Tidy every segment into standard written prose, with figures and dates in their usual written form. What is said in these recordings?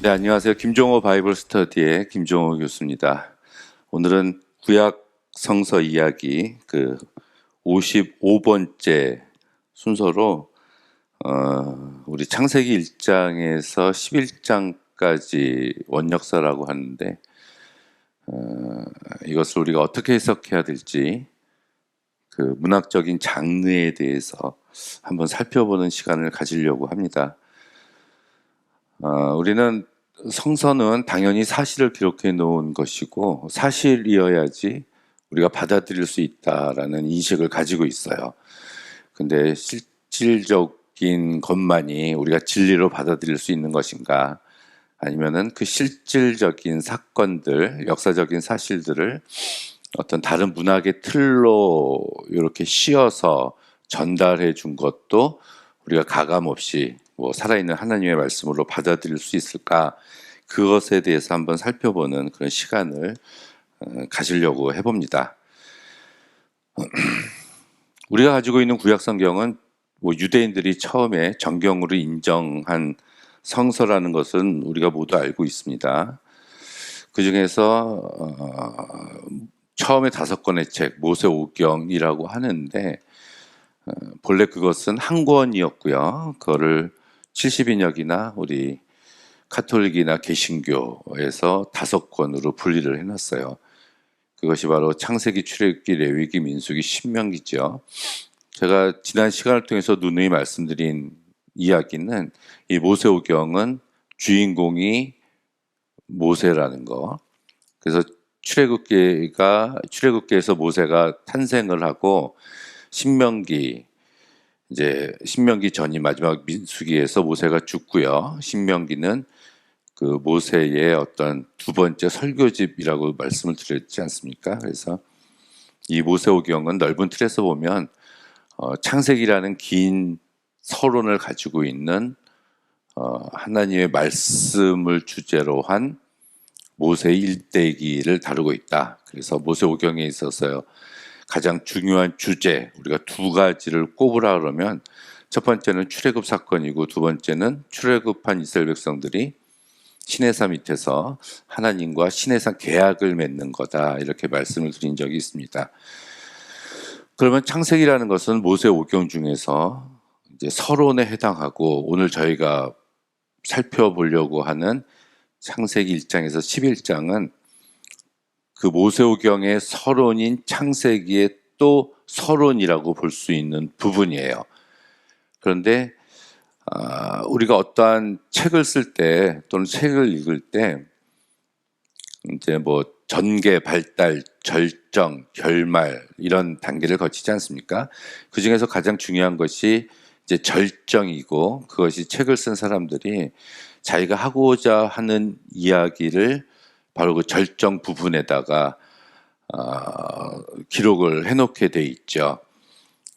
네, 안녕하세요. 김종호 바이블 스터디의 김종호 교수입니다. 오늘은 구약 성서 이야기 55번째 순서로 우리 창세기 1장에서 11장까지 원역사라고 하는데 이것을 우리가 어떻게 해석해야 될지 그 문학적인 장르에 대해서 한번 살펴보는 시간을 가지려고 합니다. 우리는 성서는 당연히 사실을 기록해 놓은 것이고 사실이어야지 우리가 받아들일 수 있다라는 인식을 가지고 있어요. 근데 실질적인 것만이 우리가 진리로 받아들일 수 있는 것인가? 아니면은 그 실질적인 사건들, 역사적인 사실들을 어떤 다른 문학의 틀로 이렇게 씌어서 전달해 준 것도 우리가 가감 없이 살아있는 하나님의 말씀으로 받아들일 수 있을까? 그것에 대해서 한번 살펴보는 그런 시간을 가지려고 해봅니다. 우리가 가지고 있는 구약 성경은 유대인들이 처음에 정경으로 인정한 성서라는 것은 우리가 모두 알고 있습니다. 그 중에서 처음에 5권의 책 모세오경이라고 하는데 본래 그것은 한 권이었고요. 그거를 70인역이나 우리 카톨릭이나 개신교에서 5권으로 분리를 해놨어요. 그것이 바로 창세기, 출애굽기, 레위기, 민수기, 신명기죠. 제가 지난 시간을 통해서 누누이 말씀드린 이야기는 이 모세오경은 주인공이 모세라는 거. 그래서 출애굽기에서 모세가 탄생을 하고 신명기 전이 마지막 민수기에서 모세가 죽고요. 신명기는 그 모세의 어떤 두 번째 설교집이라고 말씀을 드렸지 않습니까? 그래서 이 모세오경은 넓은 틀에서 보면 창세기라는 긴 서론을 가지고 있는 하나님의 말씀을 주제로 한 모세의 일대기를 다루고 있다. 그래서 모세오경에 있어서요. 가장 중요한 주제, 우리가 2가지를 꼽으라 그러면 첫 번째는 출애굽 사건이고 두 번째는 출애굽한 이스라엘 백성들이 시내산 밑에서 하나님과 시내산 계약을 맺는 거다. 이렇게 말씀을 드린 적이 있습니다. 그러면 창세기라는 것은 모세오경 중에서 이제 서론에 해당하고 오늘 저희가 살펴보려고 하는 창세기 1장에서 11장은 그 모세오경의 서론인 창세기의 또 서론이라고 볼 수 있는 부분이에요. 그런데 우리가 어떠한 책을 쓸 때 또는 책을 읽을 때 이제 전개, 발달, 절정, 결말 이런 단계를 거치지 않습니까? 그 중에서 가장 중요한 것이 이제 절정이고 그것이 책을 쓴 사람들이 자기가 하고자 하는 이야기를 바로 그 절정 부분에다가 기록을 해놓게 돼 있죠.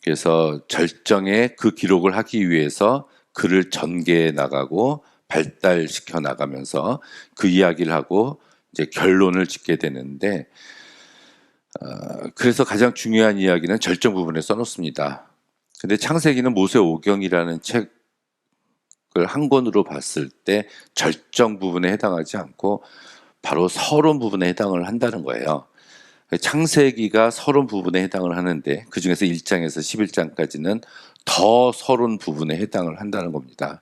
그래서 절정에 그 기록을 하기 위해서 글을 전개해 나가고 발달시켜 나가면서 그 이야기를 하고 이제 결론을 짓게 되는데 그래서 가장 중요한 이야기는 절정 부분에 써놓습니다. 근데 창세기는 모세오경이라는 책을 한 권으로 봤을 때 절정 부분에 해당하지 않고 바로 서론 부분에 해당을 한다는 거예요. 창세기가 서론 부분에 해당을 하는데 그 중에서 1장에서 11장까지는 더 서론 부분에 해당을 한다는 겁니다.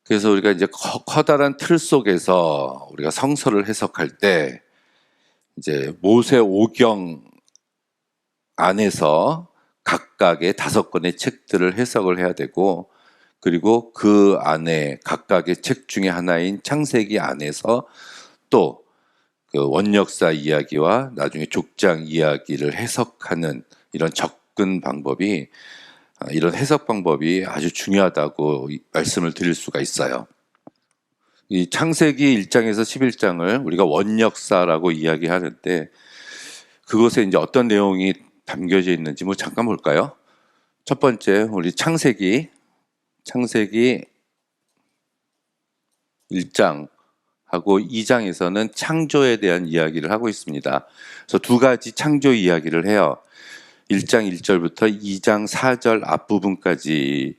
그래서 우리가 이제 커다란 틀 속에서 우리가 성서를 해석할 때 이제 모세오경 안에서 각각의 5권의 책들을 해석을 해야 되고 그리고 그 안에 각각의 책 중에 하나인 창세기 안에서 또 그 원역사 이야기와 나중에 족장 이야기를 해석하는 이런 접근 방법이 이런 해석 방법이 아주 중요하다고 말씀을 드릴 수가 있어요. 이 창세기 1장에서 11장을 우리가 원역사라고 이야기하는데 그것에 이제 어떤 내용이 담겨져 있는지 잠깐 볼까요? 첫 번째 우리 창세기 1장 하고 2장에서는 창조에 대한 이야기를 하고 있습니다. 그래서 2가지 창조 이야기를 해요. 1장 1절부터 2장 4절 앞부분까지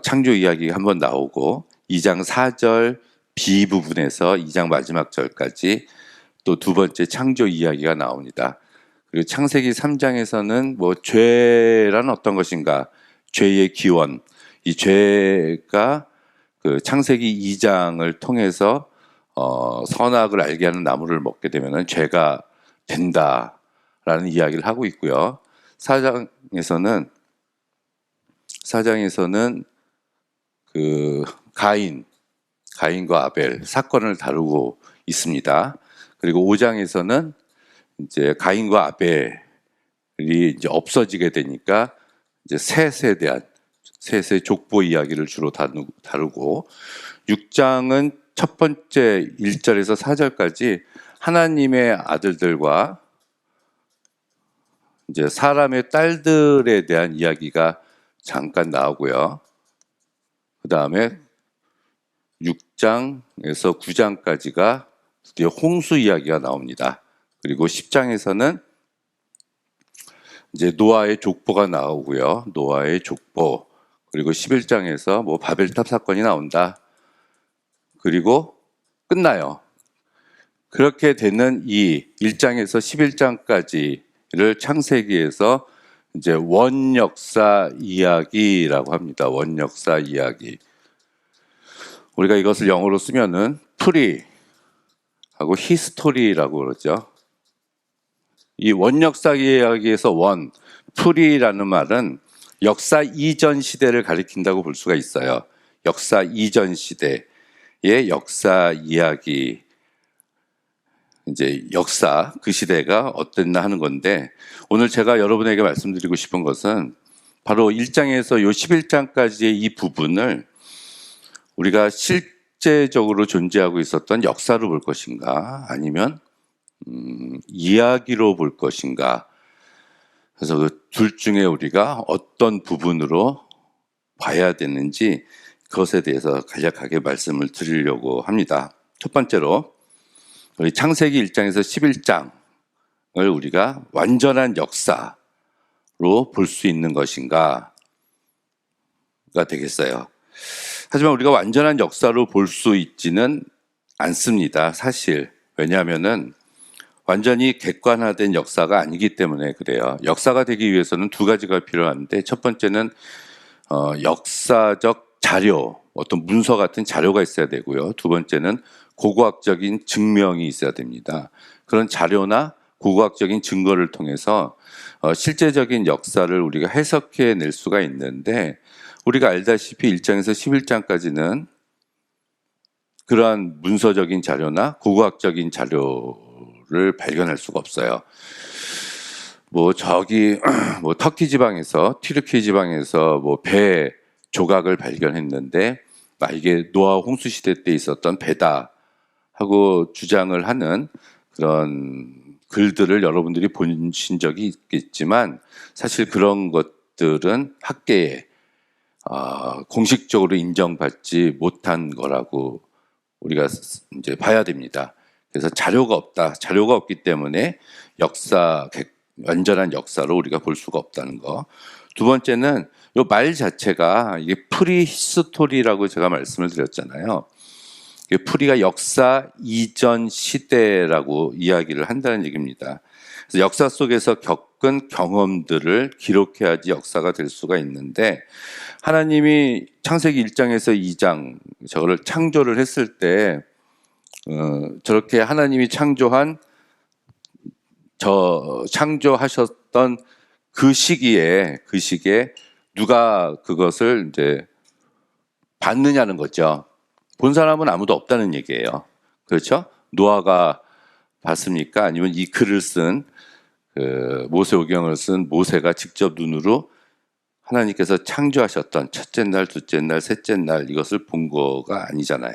창조 이야기가 한번 나오고 2장 4절 B 부분에서 2장 마지막 절까지 또 두 번째 창조 이야기가 나옵니다. 그리고 창세기 3장에서는 뭐 죄란 어떤 것인가, 죄의 기원, 이 죄가 그 창세기 2장을 통해서 선악을 알게 하는 나무를 먹게 되면 죄가 된다라는 이야기를 하고 있고요. 4장에서는 그 가인과 아벨 사건을 다루고 있습니다. 그리고 5장에서는 이제 가인과 아벨이 이제 없어지게 되니까 이제 셋에 대한 셋의 족보 이야기를 주로 다루고 6장은 첫 번째 1절에서 4절까지 하나님의 아들들과 이제 사람의 딸들에 대한 이야기가 잠깐 나오고요. 그 다음에 6장에서 9장까지가 드디어 홍수 이야기가 나옵니다. 그리고 10장에서는 이제 노아의 족보가 나오고요. 노아의 족보. 그리고 11장에서 뭐 바벨탑 사건이 나온다. 그리고 끝나요. 그렇게 되는 이 1장에서 11장까지를 창세기에서 이제 원역사 이야기라고 합니다. 원역사 이야기. 우리가 이것을 영어로 쓰면은 프리하고 히스토리라고 그러죠. 이 원역사 이야기에서 프리라는 말은 역사 이전 시대를 가리킨다고 볼 수가 있어요. 역사 이전 시대의 역사 이야기, 이제 역사 그 시대가 어땠나 하는 건데, 오늘 제가 여러분에게 말씀드리고 싶은 것은 바로 1장에서 요 11장까지의 이 부분을 우리가 실제적으로 존재하고 있었던 역사로 볼 것인가, 아니면 이야기로 볼 것인가. 그래서 그 둘 중에 우리가 어떤 부분으로 봐야 되는지 그것에 대해서 간략하게 말씀을 드리려고 합니다. 첫 번째로 우리 창세기 1장에서 11장을 우리가 완전한 역사로 볼 수 있는 것인가가 되겠어요. 하지만 우리가 완전한 역사로 볼 수 있지는 않습니다. 사실. 왜냐하면은 완전히 객관화된 역사가 아니기 때문에 그래요. 역사가 되기 위해서는 두 가지가 필요한데, 첫 번째는 역사적 자료, 어떤 문서 같은 자료가 있어야 되고요. 두 번째는 고고학적인 증명이 있어야 됩니다. 그런 자료나 고고학적인 증거를 통해서 실제적인 역사를 우리가 해석해 낼 수가 있는데, 우리가 알다시피 1장에서 11장까지는 그러한 문서적인 자료나 고고학적인 자료를 발견할 수가 없어요. 뭐 터키 지방에서, 튀르키 지방에서 뭐 배 조각을 발견했는데 이게 노아 홍수 시대 때 있었던 배다 하고 주장을 하는 그런 글들을 여러분들이 보신 적이 있겠지만, 사실 그런 것들은 학계에 공식적으로 인정받지 못한 거라고 우리가 이제 봐야 됩니다. 그래서 자료가 없다. 자료가 없기 때문에 완전한 역사로 우리가 볼 수가 없다는 거. 두 번째는 이 말 자체가 이게 프리히스토리라고 제가 말씀을 드렸잖아요. 프리가 역사 이전 시대라고 이야기를 한다는 얘기입니다. 그래서 역사 속에서 겪은 경험들을 기록해야지 역사가 될 수가 있는데, 하나님이 창세기 1장에서 2장 저거를 창조를 했을 때 저렇게 하나님이 창조하셨던 그 시기에 누가 그것을 이제 받느냐는 거죠. 본 사람은 아무도 없다는 얘기예요. 그렇죠? 노아가 봤습니까? 아니면 이 글을 쓴 모세오경을 쓴 모세가 직접 눈으로 하나님께서 창조하셨던 첫째 날, 둘째 날, 셋째 날 이것을 본 거가 아니잖아요.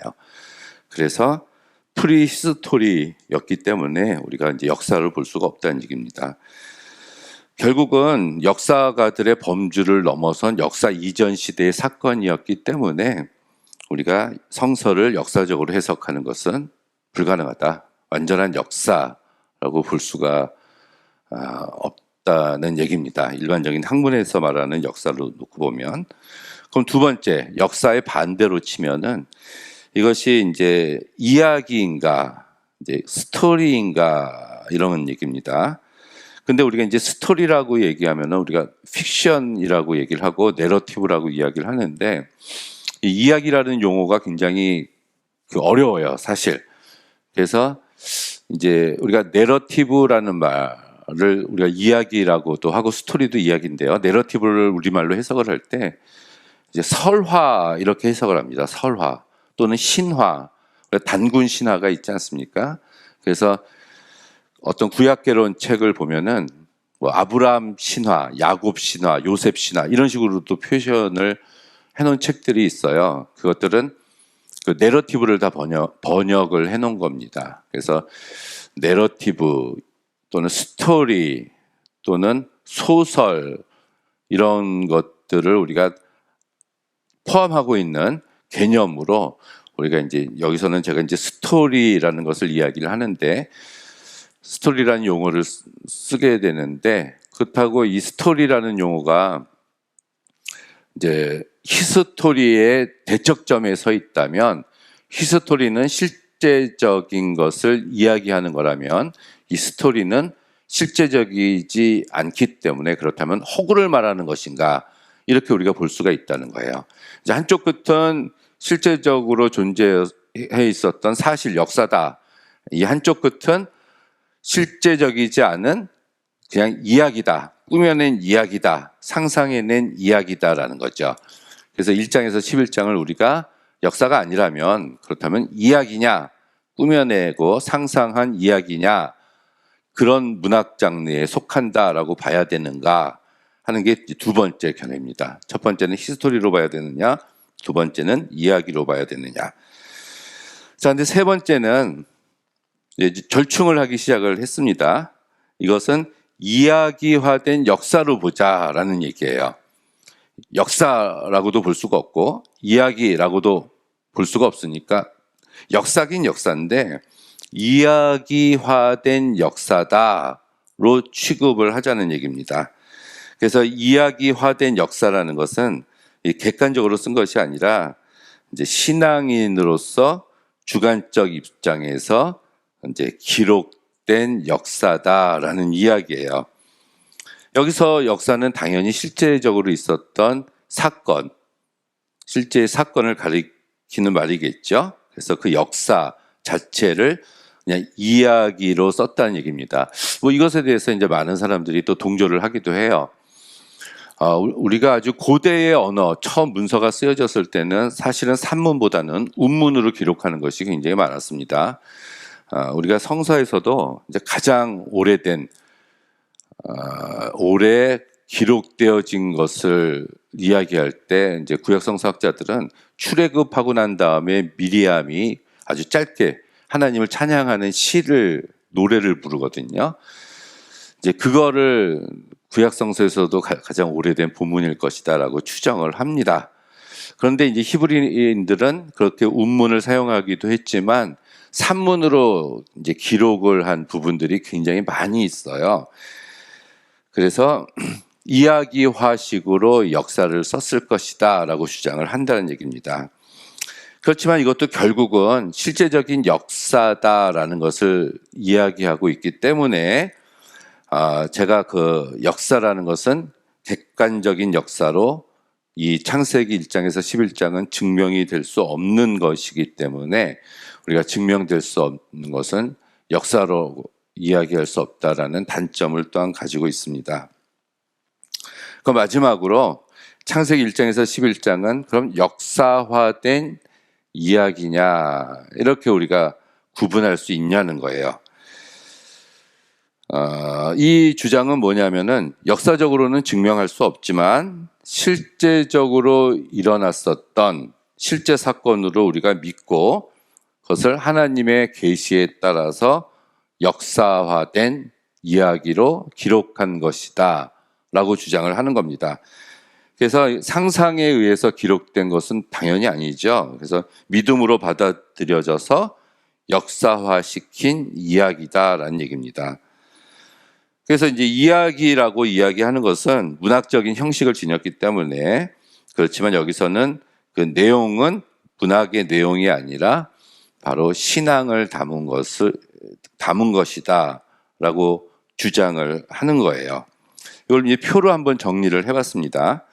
그래서 프리히스토리였기 때문에 우리가 이제 역사를 볼 수가 없다는 얘기입니다. 결국은 역사가들의 범주를 넘어선 역사 이전 시대의 사건이었기 때문에 우리가 성서를 역사적으로 해석하는 것은 불가능하다. 완전한 역사라고 볼 수가 없다는 얘기입니다. 일반적인 학문에서 말하는 역사로 놓고 보면. 그럼 두 번째, 역사의 반대로 치면은 이것이 이제 이야기인가, 이제 스토리인가 이런 얘기입니다. 근데 우리가 이제 스토리라고 얘기하면은 우리가 픽션이라고 얘기를 하고 내러티브라고 이야기를 하는데 이 이야기라는 용어가 굉장히 어려워요, 사실. 그래서 이제 우리가 내러티브라는 말을 우리가 이야기라고도 하고 스토리도 이야기인데요. 내러티브를 우리말로 해석을 할 때 이제 설화 이렇게 해석을 합니다. 설화 또는 신화, 단군 신화가 있지 않습니까? 그래서 어떤 구약개론 책을 보면은 뭐 아브라함 신화, 야곱 신화, 요셉 신화 이런 식으로도 표현을 해놓은 책들이 있어요. 그것들은 그 내러티브를 다 번역을 해놓은 겁니다. 그래서 내러티브 또는 스토리 또는 소설 이런 것들을 우리가 포함하고 있는 개념으로 우리가 이제 여기서는 제가 이제 스토리라는 것을 이야기를 하는데 스토리라는 용어를 쓰게 되는데 그렇다고 이 스토리라는 용어가 이제 히스토리의 대척점에 서 있다면 히스토리는 실제적인 것을 이야기하는 거라면 이 스토리는 실제적이지 않기 때문에 그렇다면 허구를 말하는 것인가 이렇게 우리가 볼 수가 있다는 거예요. 이제 한쪽 끝은 실제적으로 존재해 있었던 사실 역사다. 이 한쪽 끝은 실제적이지 않은 그냥 이야기다. 꾸며낸 이야기다. 상상해낸 이야기다라는 거죠. 그래서 1장에서 11장을 우리가 역사가 아니라면 그렇다면 이야기냐, 꾸며내고 상상한 이야기냐 그런 문학 장르에 속한다라고 봐야 되는가 하는 게 두 번째 견해입니다. 첫 번째는 히스토리로 봐야 되느냐, 두 번째는 이야기로 봐야 되느냐. 자, 근데 세 번째는 이제 절충을 하기 시작을 했습니다. 이것은 이야기화된 역사로 보자라는 얘기예요. 역사라고도 볼 수가 없고 이야기라고도 볼 수가 없으니까 역사긴 역사인데 이야기화된 역사다로 취급을 하자는 얘기입니다. 그래서 이야기화된 역사라는 것은 객관적으로 쓴 것이 아니라 이제 신앙인으로서 주관적 입장에서 이제 기록된 역사다라는 이야기예요. 여기서 역사는 당연히 실제적으로 있었던 사건, 실제의 사건을 가리키는 말이겠죠. 그래서 그 역사 자체를 그냥 이야기로 썼다는 얘기입니다. 뭐 이것에 대해서 이제 많은 사람들이 또 동조를 하기도 해요. 우리가 아주 고대의 언어, 처음 문서가 쓰여졌을 때는 사실은 산문보다는 운문으로 기록하는 것이 굉장히 많았습니다. 우리가 성서에서도 이제 가장 오래된 오래 기록되어진 것을 이야기할 때 이제 구약 성서학자들은 출애굽하고 난 다음에 미리암이 아주 짧게 하나님을 찬양하는 노래를 부르거든요. 이제 그거를 구약 성서에서도 가장 오래된 본문일 것이다라고 추정을 합니다. 그런데 이제 히브리인들은 그렇게 운문을 사용하기도 했지만 산문으로 이제 기록을 한 부분들이 굉장히 많이 있어요. 그래서 이야기화식으로 역사를 썼을 것이다라고 주장을 한다는 얘기입니다. 그렇지만 이것도 결국은 실제적인 역사다라는 것을 이야기하고 있기 때문에 제가 그 역사라는 것은 객관적인 역사로 이 창세기 1장에서 11장은 증명이 될 수 없는 것이기 때문에 우리가 증명될 수 없는 것은 역사로 이야기할 수 없다라는 단점을 또한 가지고 있습니다. 그 마지막으로 창세기 1장에서 11장은 그럼 역사화된 이야기냐 이렇게 우리가 구분할 수 있냐는 거예요. 이 주장은 뭐냐면은 역사적으로는 증명할 수 없지만 실제적으로 일어났었던 실제 사건으로 우리가 믿고 그것을 하나님의 계시에 따라서 역사화된 이야기로 기록한 것이다 라고 주장을 하는 겁니다. 그래서 상상에 의해서 기록된 것은 당연히 아니죠. 그래서 믿음으로 받아들여져서 역사화시킨 이야기다라는 얘기입니다. 그래서 이제 이야기라고 이야기하는 것은 문학적인 형식을 지녔기 때문에 그렇지만 여기서는 그 내용은 문학의 내용이 아니라 바로 신앙을 담은 것이다라고 주장을 하는 거예요. 이걸 이제 표로 한번 정리를 해봤습니다.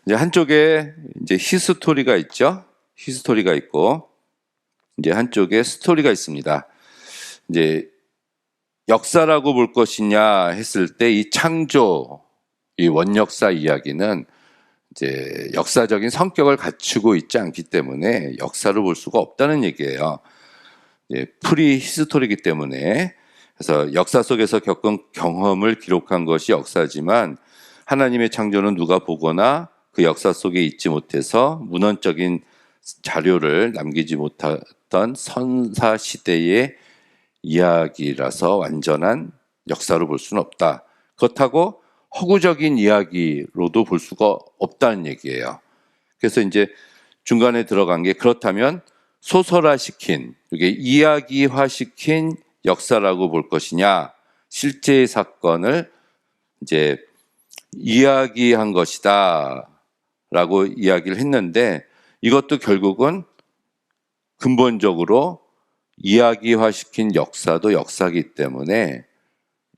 이제 한쪽에 이제 히스토리가 있죠. 히스토리가 있고 이제 한쪽에 스토리가 있습니다. 이제 역사라고 볼 것이냐 했을 때 이 창조, 이 원역사 이야기는 이제 역사적인 성격을 갖추고 있지 않기 때문에 역사로 볼 수가 없다는 얘기예요. 프리 히스토리이기 때문에. 그래서 역사 속에서 겪은 경험을 기록한 것이 역사지만 하나님의 창조는 누가 보거나 그 역사 속에 있지 못해서 문헌적인 자료를 남기지 못했던 선사 시대의 이야기라서 완전한 역사로 볼 수는 없다. 그렇다고 허구적인 이야기로도 볼 수가 없다는 얘기예요. 그래서 이제 중간에 들어간 게 그렇다면 소설화시킨, 이게 이야기화시킨 역사라고 볼 것이냐, 실제의 사건을 이제 이야기한 것이다 라고 이야기를 했는데 이것도 결국은 근본적으로 이야기화시킨 역사도 역사이기 때문에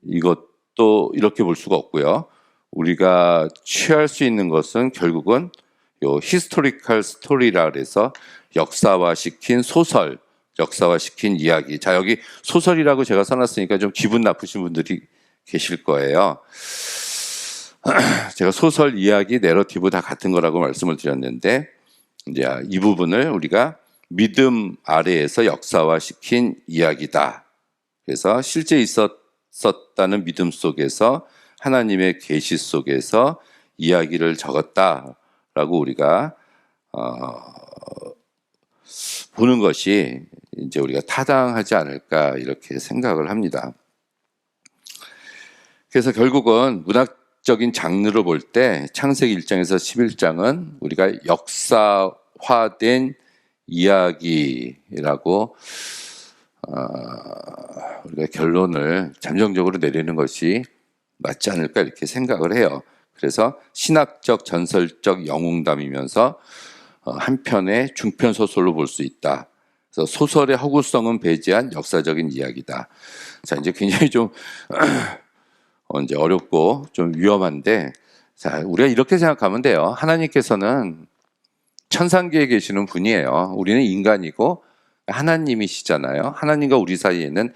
이것도 이렇게 볼 수가 없고요. 우리가 취할 수 있는 것은 결국은 요 히스토리컬 스토리라 그래서 역사화시킨 소설, 역사화시킨 이야기. 자, 여기 소설이라고 제가 써놨으니까 좀 기분 나쁘신 분들이 계실 거예요. 제가 소설, 이야기, 내러티브 다 같은 거라고 말씀을 드렸는데 이제 이 부분을 우리가 믿음 아래에서 역사화시킨 이야기다. 그래서 실제 있었다는 믿음 속에서 하나님의 계시 속에서 이야기를 적었다라고 우리가 보는 것이 이제 우리가 타당하지 않을까 이렇게 생각을 합니다. 그래서 결국은 문학적인 장르로 볼 때 창세기 1장에서 11장은 우리가 역사화된 이야기라고 우리가 결론을 잠정적으로 내리는 것이 맞지 않을까 이렇게 생각을 해요. 그래서 신학적, 전설적 영웅담이면서 한편의 중편 소설로 볼 수 있다. 그래서 소설의 허구성은 배제한 역사적인 이야기다. 자, 이제 굉장히 좀 이제 어렵고 좀 위험한데, 자, 우리가 이렇게 생각하면 돼요. 하나님께서는 천상계에 계시는 분이에요. 우리는 인간이고 하나님이시잖아요. 하나님과 우리 사이에는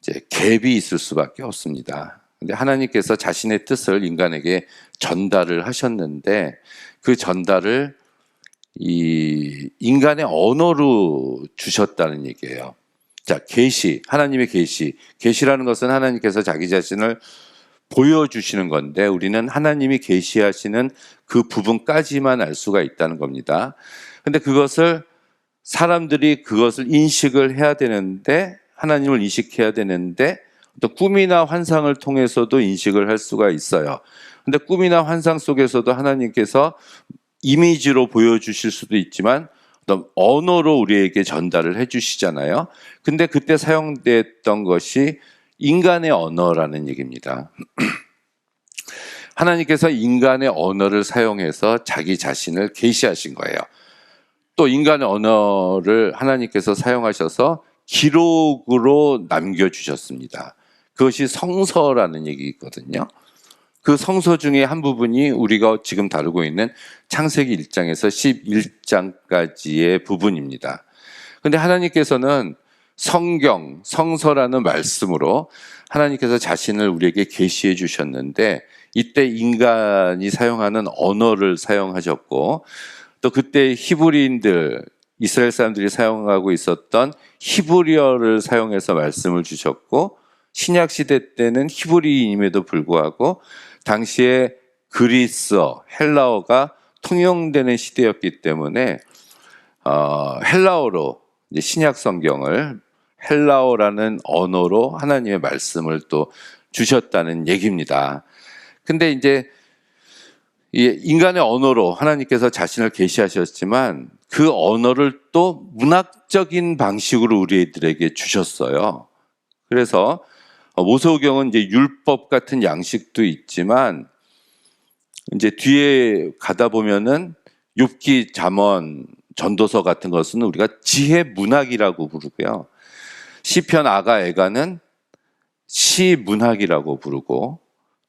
이제 갭이 있을 수밖에 없습니다. 근데 하나님께서 자신의 뜻을 인간에게 전달을 하셨는데 그 전달을 이 인간의 언어로 주셨다는 얘기예요. 자, 계시, 하나님의 계시라는 것은 하나님께서 자기 자신을 보여주시는 건데 우리는 하나님이 계시하시는 그 부분까지만 알 수가 있다는 겁니다. 근데 그것을 사람들이 그것을 인식을 해야 되는데 하나님을 인식해야 되는데 또 꿈이나 환상을 통해서도 인식을 할 수가 있어요. 근데 꿈이나 환상 속에서도 하나님께서 이미지로 보여주실 수도 있지만 어떤 언어로 우리에게 전달을 해주시잖아요. 근데 그때 사용됐던 것이 인간의 언어라는 얘기입니다. 하나님께서 인간의 언어를 사용해서 자기 자신을 계시하신 거예요. 또 인간의 언어를 하나님께서 사용하셔서 기록으로 남겨주셨습니다. 그것이 성서라는 얘기거든요. 그 성서 중에 한 부분이 우리가 지금 다루고 있는 창세기 1장에서 11장까지의 부분입니다. 그런데 하나님께서는 성경, 성서라는 말씀으로 하나님께서 자신을 우리에게 계시해 주셨는데 이때 인간이 사용하는 언어를 사용하셨고 또 그때 히브리인들, 이스라엘 사람들이 사용하고 있었던 히브리어를 사용해서 말씀을 주셨고 신약 시대 때는 히브리인임에도 불구하고 당시에 그리스어, 헬라어가 통용되는 시대였기 때문에 헬라어로 이제 신약 성경을 헬라어라는 언어로 하나님의 말씀을 또 주셨다는 얘기입니다. 근데 이제 인간의 언어로 하나님께서 자신을 계시하셨지만 그 언어를 또 문학적인 방식으로 우리들에게 주셨어요. 그래서 모세오경은 이제 율법 같은 양식도 있지만 이제 뒤에 가다 보면은 욥기, 잠언, 전도서 같은 것은 우리가 지혜 문학이라고 부르고요. 시편, 아가, 애가는 시 문학이라고 부르고,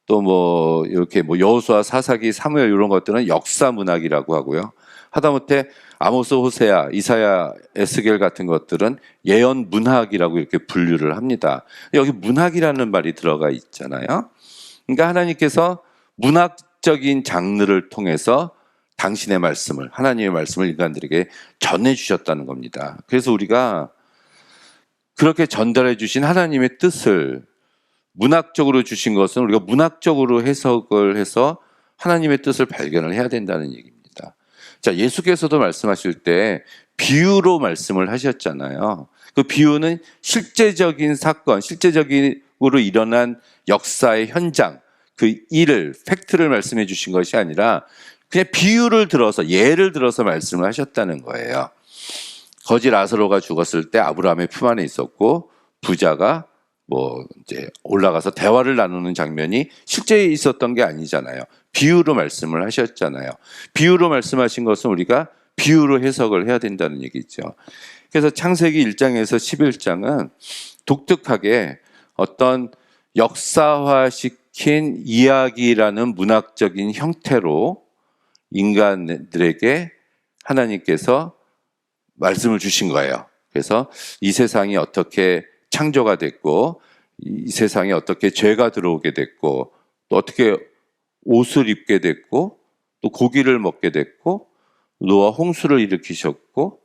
또 뭐 이렇게 뭐 여호수아, 사사기, 사무엘 이런 것들은 역사 문학이라고 하고요. 하다못해 아모스, 호세아, 이사야, 에스겔 같은 것들은 예언 문학이라고 이렇게 분류를 합니다. 여기 문학이라는 말이 들어가 있잖아요. 그러니까 하나님께서 문학적인 장르를 통해서 당신의 말씀을, 하나님의 말씀을 인간들에게 전해주셨다는 겁니다. 그래서 우리가 그렇게 전달해 주신 하나님의 뜻을 문학적으로 주신 것은 우리가 문학적으로 해석을 해서 하나님의 뜻을 발견을 해야 된다는 얘기입니다. 자, 예수께서도 말씀하실 때 비유로 말씀을 하셨잖아요. 그 비유는 실제적인 사건, 실제적으로 일어난 역사의 현장, 그 일을, 팩트를 말씀해 주신 것이 아니라 그냥 비유를 들어서, 예를 들어서 말씀을 하셨다는 거예요. 거지 라스로가 죽었을 때 아브라함의 품 안에 있었고, 부자가 뭐 이제 올라가서 대화를 나누는 장면이 실제 있었던 게 아니잖아요. 비유로 말씀을 하셨잖아요. 비유로 말씀하신 것은 우리가 비유로 해석을 해야 된다는 얘기죠. 그래서 창세기 1장에서 11장은 독특하게 어떤 역사화시킨 이야기라는 문학적인 형태로 인간들에게 하나님께서 말씀을 주신 거예요. 그래서 이 세상이 어떻게 창조가 됐고, 이 세상에 어떻게 죄가 들어오게 됐고, 또 어떻게 옷을 입게 됐고, 또 고기를 먹게 됐고, 노아 홍수를 일으키셨고,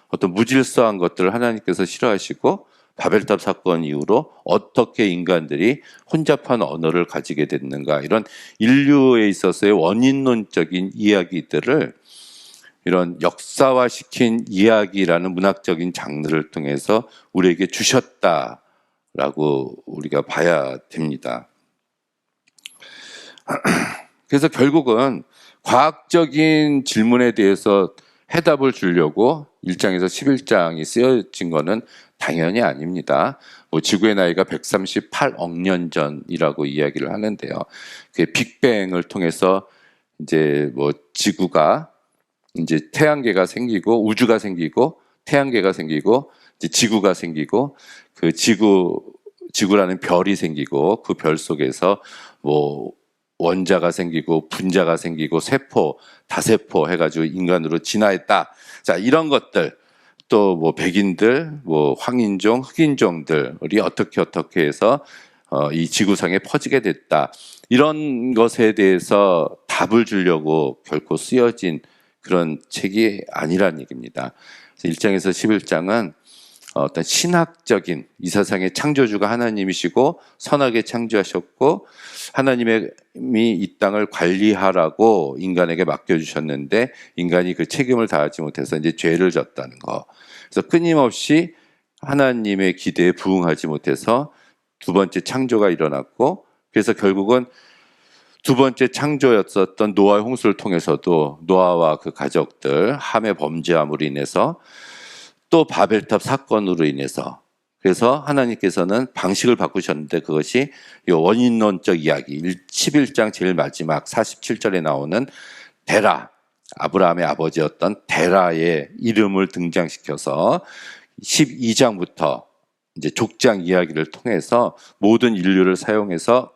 어떤 무질서한 것들을 하나님께서 싫어하시고, 바벨탑 사건 이후로 어떻게 인간들이 혼잡한 언어를 가지게 됐는가, 이런 인류에 있어서의 원인론적인 이야기들을 이런 역사화시킨 이야기라는 문학적인 장르를 통해서 우리에게 주셨다라고 우리가 봐야 됩니다. 그래서 결국은 과학적인 질문에 대해서 해답을 주려고 1장에서 11장이 쓰여진 것은 당연히 아닙니다. 뭐 지구의 나이가 138억 년 전이라고 이야기를 하는데요. 그 빅뱅을 통해서 이제 뭐 지구가 이제 태양계가 생기고 우주가 생기고 태양계가 생기고 이제 지구가 생기고 그 지구라는 별이 생기고 그 별 속에서 뭐 원자가 생기고 분자가 생기고 세포, 다세포 해가지고 인간으로 진화했다. 자, 이런 것들 또 뭐 백인들, 뭐 황인종, 흑인종들이 어떻게 해서 이 지구상에 퍼지게 됐다. 이런 것에 대해서 답을 주려고 결코 쓰여진 그런 책이 아니란 얘기입니다. 1장에서 11장은 어떤 신학적인 이 세상의 창조주가 하나님이시고 선하게 창조하셨고 하나님이 이 땅을 관리하라고 인간에게 맡겨주셨는데 인간이 그 책임을 다하지 못해서 이제 죄를 졌다는 거. 그래서 끊임없이 하나님의 기대에 부응하지 못해서 두 번째 창조가 일어났고 그래서 결국은 두 번째 창조였었던 노아의 홍수를 통해서도 노아와 그 가족들 함의 범죄함으로 인해서 또 바벨탑 사건으로 인해서 그래서 하나님께서는 방식을 바꾸셨는데 그것이 이 원인론적 이야기 11장 제일 마지막 47절에 나오는 데라 아브라함의 아버지였던 데라의 이름을 등장시켜서 12장부터 이제 족장 이야기를 통해서 모든 인류를 사용해서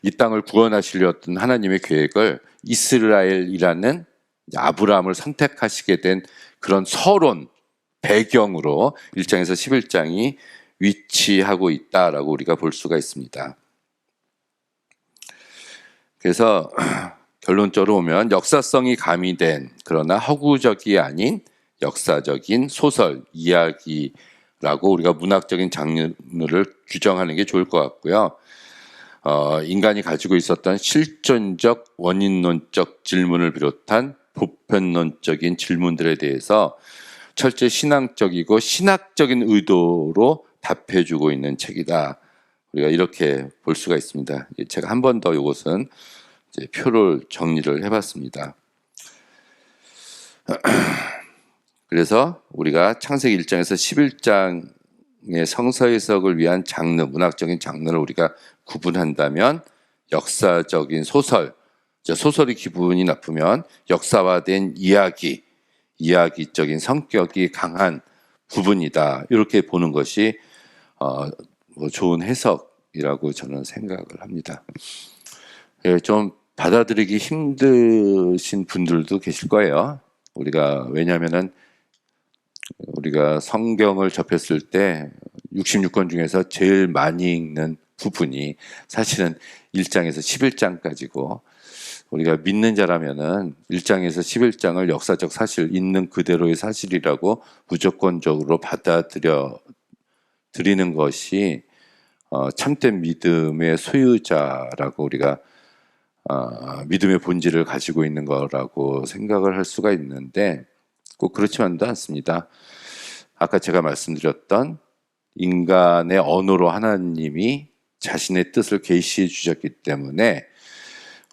이 땅을 구원하시려던 하나님의 계획을 이스라엘이라는 아브라함을 선택하시게 된 그런 서론 배경으로 1장에서 11장이 위치하고 있다라고 우리가 볼 수가 있습니다. 그래서 결론적으로 보면 역사성이 가미된 그러나 허구적이 아닌 역사적인 소설, 이야기라고 우리가 문학적인 장르를 규정하는 게 좋을 것 같고요. 인간이 가지고 있었던 실존적 원인론적 질문을 비롯한 보편론적인 질문들에 대해서 철저히 신앙적이고 신학적인 의도로 답해주고 있는 책이다. 우리가 이렇게 볼 수가 있습니다. 제가 한 번 더 이것은 이제 표를 정리를 해봤습니다. 그래서 우리가 창세기 1장에서 11장의 성서 해석을 위한 장르, 문학적인 장르를 우리가 구분한다면 역사적인 소설, 소설이 기분이 나쁘면 역사화된 이야기, 이야기적인 성격이 강한 부분이다. 이렇게 보는 것이 뭐 좋은 해석이라고 저는 생각을 합니다. 예, 좀 받아들이기 힘드신 분들도 계실 거예요. 왜냐하면은 우리가 성경을 접했을 때 66권 중에서 제일 많이 읽는 부분이 사실은 1장에서 11장까지고, 우리가 믿는 자라면은 1장에서 11장을 역사적 사실, 있는 그대로의 사실이라고 무조건적으로 받아들여 드리는 것이 참된 믿음의 소유자라고, 우리가 믿음의 본질을 가지고 있는 거라고 생각을 할 수가 있는데, 꼭 그렇지만도 않습니다. 아까 제가 말씀드렸던 인간의 언어로 하나님이 자신의 뜻을 계시해 주셨기 때문에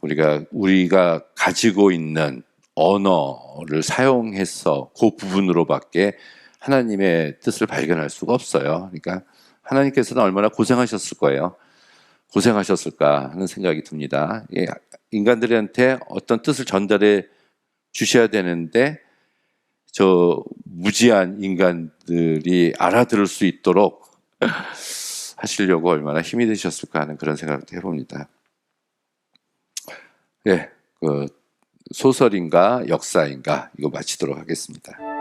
우리가 가지고 있는 언어를 사용해서 그 부분으로밖에 하나님의 뜻을 발견할 수가 없어요. 그러니까 하나님께서는 얼마나 고생하셨을 거예요. 고생하셨을까 하는 생각이 듭니다. 인간들한테 어떤 뜻을 전달해 주셔야 되는데 저 무지한 인간들이 알아들을 수 있도록 하시려고 얼마나 힘이 드셨을까 하는 그런 생각도 해봅니다. 예, 소설인가 역사인가 이거 마치도록 하겠습니다.